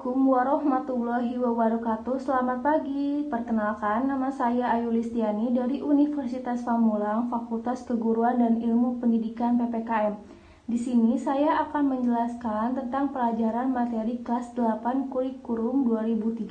Assalamualaikum warahmatullahi wabarakatuh. Selamat pagi. Perkenalkan, nama saya Ayu Listiani dari Universitas Pamulang, Fakultas Keguruan dan Ilmu Pendidikan PPKM. Di sini saya akan menjelaskan tentang pelajaran materi kelas 8 kurikulum 2013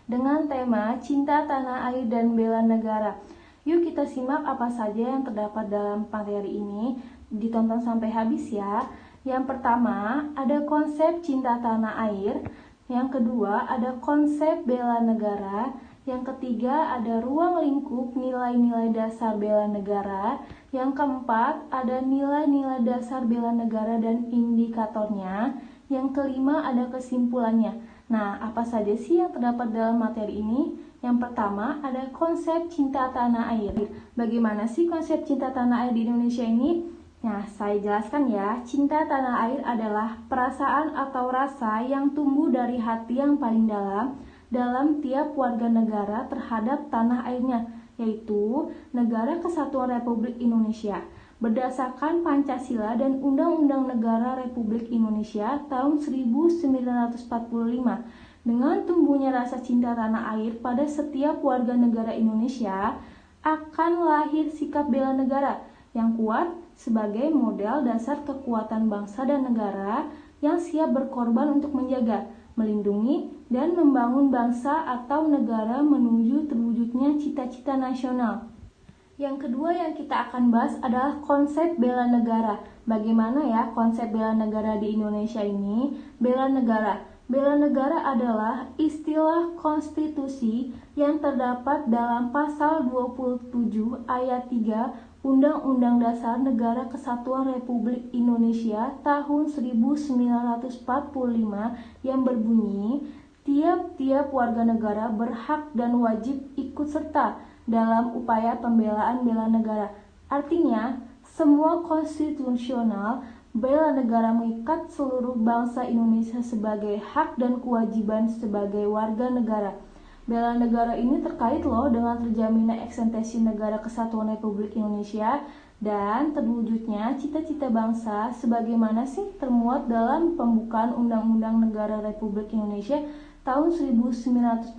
dengan tema Cinta Tanah Air dan Bela Negara. Yuk kita simak apa saja yang terdapat dalam materi ini. Ditonton sampai habis ya. Yang pertama, ada konsep cinta tanah air. Yang kedua, ada konsep bela negara. Yang ketiga, ada ruang lingkup nilai-nilai dasar bela negara. Yang keempat, ada nilai-nilai dasar bela negara dan indikatornya. Yang kelima, ada kesimpulannya. Nah, apa saja sih yang terdapat dalam materi ini? Yang pertama, ada konsep cinta tanah air. Bagaimana sih konsep cinta tanah air di Indonesia ini? Nah, saya jelaskan ya. Cinta tanah air adalah perasaan atau rasa yang tumbuh dari hati yang paling dalam tiap warga negara terhadap tanah airnya, yaitu Negara Kesatuan Republik Indonesia. Berdasarkan Pancasila dan Undang-Undang Negara Republik Indonesia tahun 1945, dengan tumbuhnya rasa cinta tanah air pada setiap warga negara Indonesia, akan lahir sikap bela negara yang kuat sebagai model dasar kekuatan bangsa dan negara yang siap berkorban untuk menjaga, melindungi, dan membangun bangsa atau negara menuju terwujudnya cita-cita nasional. Yang kedua yang kita akan bahas adalah konsep bela negara. Bagaimana ya konsep bela negara di Indonesia ini? Bela negara adalah istilah konstitusi yang terdapat dalam pasal 27 ayat 3 Undang-Undang Dasar Negara Kesatuan Republik Indonesia tahun 1945 yang berbunyi, tiap-tiap warga negara berhak dan wajib ikut serta dalam upaya pembelaan bela negara. Artinya, semua konstitusional bela negara mengikat seluruh bangsa Indonesia sebagai hak dan kewajiban sebagai warga negara. Bela negara ini terkait loh dengan terjaminnya eksistensi Negara Kesatuan Republik Indonesia dan terwujudnya cita-cita bangsa sebagaimana sih termuat dalam pembukaan Undang-Undang Negara Republik Indonesia tahun 1945,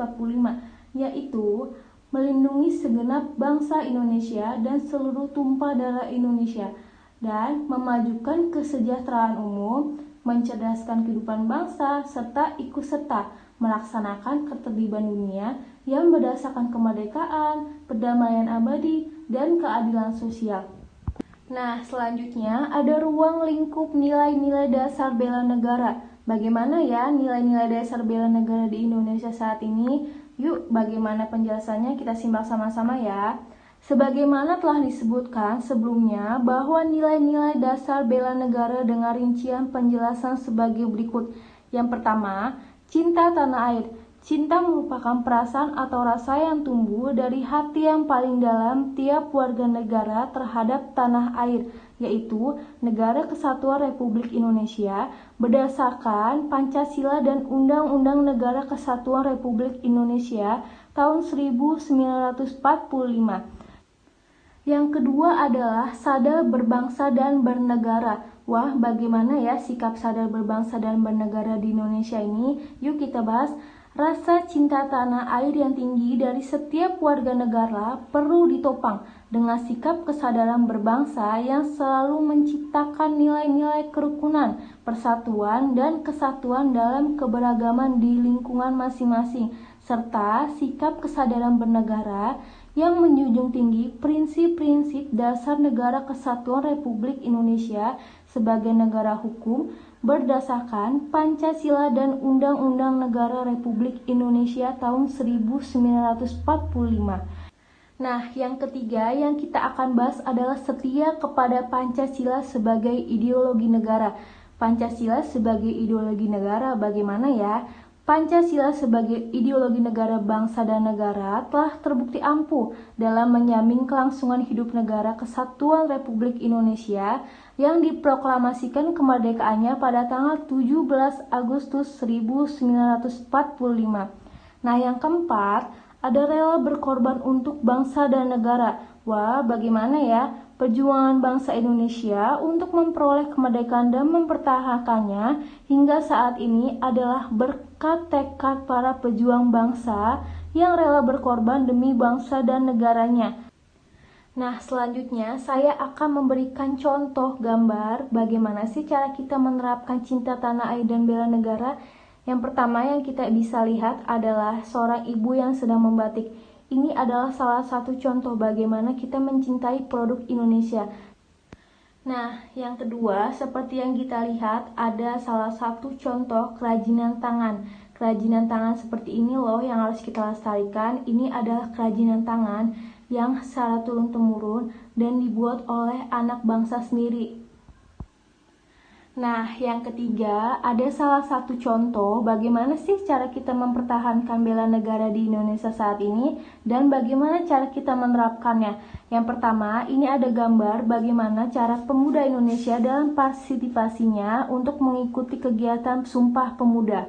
yaitu melindungi segenap bangsa Indonesia dan seluruh tumpah darah Indonesia dan memajukan kesejahteraan umum, mencerdaskan kehidupan bangsa, serta ikut serta melaksanakan ketertiban dunia yang berdasarkan kemerdekaan, perdamaian abadi, dan keadilan sosial. Nah, selanjutnya ada ruang lingkup nilai-nilai dasar bela negara. Bagaimana ya nilai-nilai dasar bela negara di Indonesia saat ini? Yuk, bagaimana penjelasannya kita simak sama-sama ya. Sebagaimana telah disebutkan sebelumnya bahwa nilai-nilai dasar bela negara dengan rincian penjelasan sebagai berikut. Yang pertama, cinta tanah air. Cinta merupakan perasaan atau rasa yang tumbuh dari hati yang paling dalam tiap warga negara terhadap tanah air, yaitu Negara Kesatuan Republik Indonesia berdasarkan Pancasila dan Undang-Undang Negara Kesatuan Republik Indonesia tahun 1945. Yang kedua adalah sadar berbangsa dan bernegara. Wah, bagaimana ya sikap sadar berbangsa dan bernegara di Indonesia ini? Yuk kita bahas. Rasa cinta tanah air yang tinggi dari setiap warga negara perlu ditopang dengan sikap kesadaran berbangsa yang selalu menciptakan nilai-nilai kerukunan, persatuan, dan kesatuan dalam keberagaman di lingkungan masing-masing, serta sikap kesadaran bernegara yang menjunjung tinggi prinsip-prinsip dasar Negara Kesatuan Republik Indonesia sebagai negara hukum berdasarkan Pancasila dan Undang-Undang Negara Republik Indonesia tahun 1945. Nah, yang ketiga yang kita akan bahas adalah setia kepada Pancasila sebagai ideologi negara. Pancasila sebagai ideologi negara bagaimana ya? Pancasila sebagai ideologi negara bangsa dan negara telah terbukti ampuh dalam menjamin kelangsungan hidup Negara Kesatuan Republik Indonesia yang diproklamasikan kemerdekaannya pada tanggal 17 Agustus 1945. Nah, yang keempat, ada rela berkorban untuk bangsa dan negara. Wah, bagaimana ya? Perjuangan bangsa Indonesia untuk memperoleh kemerdekaan dan mempertahankannya hingga saat ini adalah berkat tekad para pejuang bangsa yang rela berkorban demi bangsa dan negaranya. Nah, selanjutnya saya akan memberikan contoh gambar bagaimana sih cara kita menerapkan cinta tanah air dan bela negara. Yang pertama yang kita bisa lihat adalah seorang ibu yang sedang membatik. Ini adalah salah satu contoh bagaimana kita mencintai produk Indonesia. Nah, yang kedua, seperti yang kita lihat, ada salah satu contoh kerajinan tangan. Kerajinan tangan seperti ini loh yang harus kita lestarikan. Ini adalah kerajinan tangan yang secara turun-temurun dan dibuat oleh anak bangsa sendiri. Nah, yang ketiga, ada salah satu contoh bagaimana sih cara kita mempertahankan bela negara di Indonesia saat ini dan bagaimana cara kita menerapkannya. Yang pertama, ini ada gambar bagaimana cara pemuda Indonesia dalam partisipasinya untuk mengikuti kegiatan Sumpah Pemuda.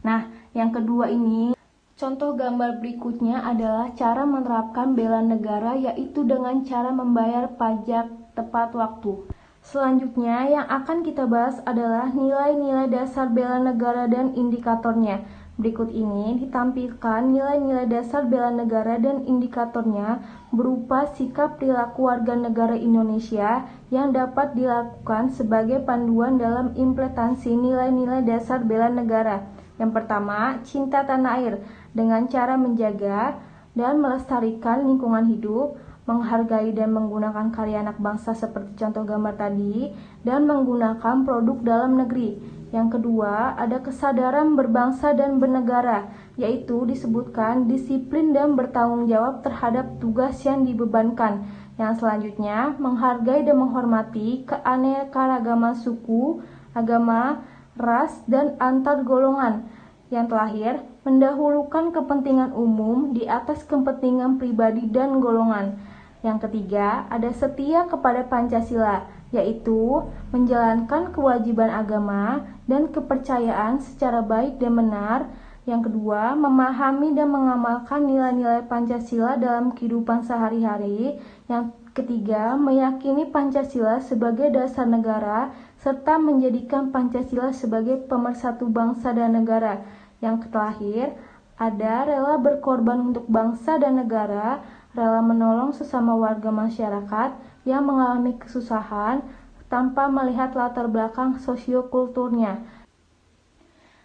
Nah, yang kedua ini, contoh gambar berikutnya adalah cara menerapkan bela negara yaitu dengan cara membayar pajak tepat waktu. Selanjutnya yang akan kita bahas adalah nilai-nilai dasar bela negara dan indikatornya. Berikut ini ditampilkan nilai-nilai dasar bela negara dan indikatornya berupa sikap perilaku warga negara Indonesia yang dapat dilakukan sebagai panduan dalam implementasi nilai-nilai dasar bela negara. Yang pertama, cinta tanah air dengan cara menjaga dan melestarikan lingkungan hidup, menghargai dan menggunakan karya anak bangsa seperti contoh gambar tadi, dan menggunakan produk dalam negeri. Yang kedua, ada kesadaran berbangsa dan bernegara, yaitu disebutkan disiplin dan bertanggung jawab terhadap tugas yang dibebankan. Yang selanjutnya, menghargai dan menghormati keanekaragaman suku, agama, ras, dan antar golongan. Yang terakhir, mendahulukan kepentingan umum di atas kepentingan pribadi dan golongan. Yang ketiga, ada setia kepada Pancasila, yaitu menjalankan kewajiban agama dan kepercayaan secara baik dan benar. Yang kedua, memahami dan mengamalkan nilai-nilai Pancasila dalam kehidupan sehari-hari. Yang ketiga, meyakini Pancasila sebagai dasar negara, serta menjadikan Pancasila sebagai pemersatu bangsa dan negara. Yang terakhir, ada rela berkorban untuk bangsa dan negara, rela menolong sesama warga masyarakat yang mengalami kesusahan tanpa melihat latar belakang sosiokulturnya.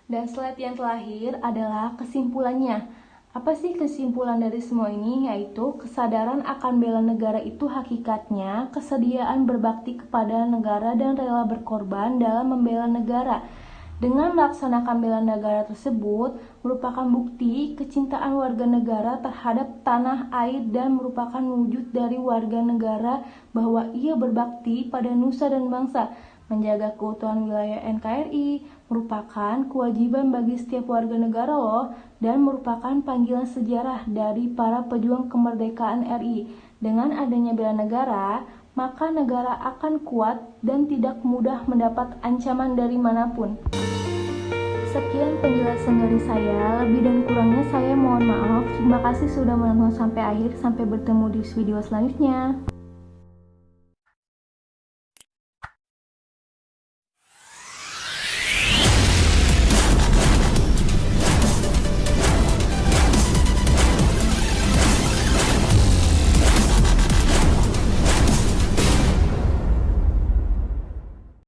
Dan slide yang terakhir adalah kesimpulannya. Apa sih kesimpulan dari semua ini? Yaitu kesadaran akan bela negara itu hakikatnya kesediaan berbakti kepada negara dan rela berkorban dalam membela negara. Dengan melaksanakan bela negara tersebut merupakan bukti kecintaan warga negara terhadap tanah air dan merupakan wujud dari warga negara bahwa ia berbakti pada nusa dan bangsa. Menjaga keutuhan wilayah NKRI merupakan kewajiban bagi setiap warga negara loh, dan merupakan panggilan sejarah dari para pejuang kemerdekaan RI. Dengan adanya bela negara, maka negara akan kuat dan tidak mudah mendapat ancaman dari manapun. Sekian penjelasan dari saya, lebih dan kurangnya saya mohon maaf. Terima kasih sudah menonton sampai akhir. Sampai bertemu di video selanjutnya.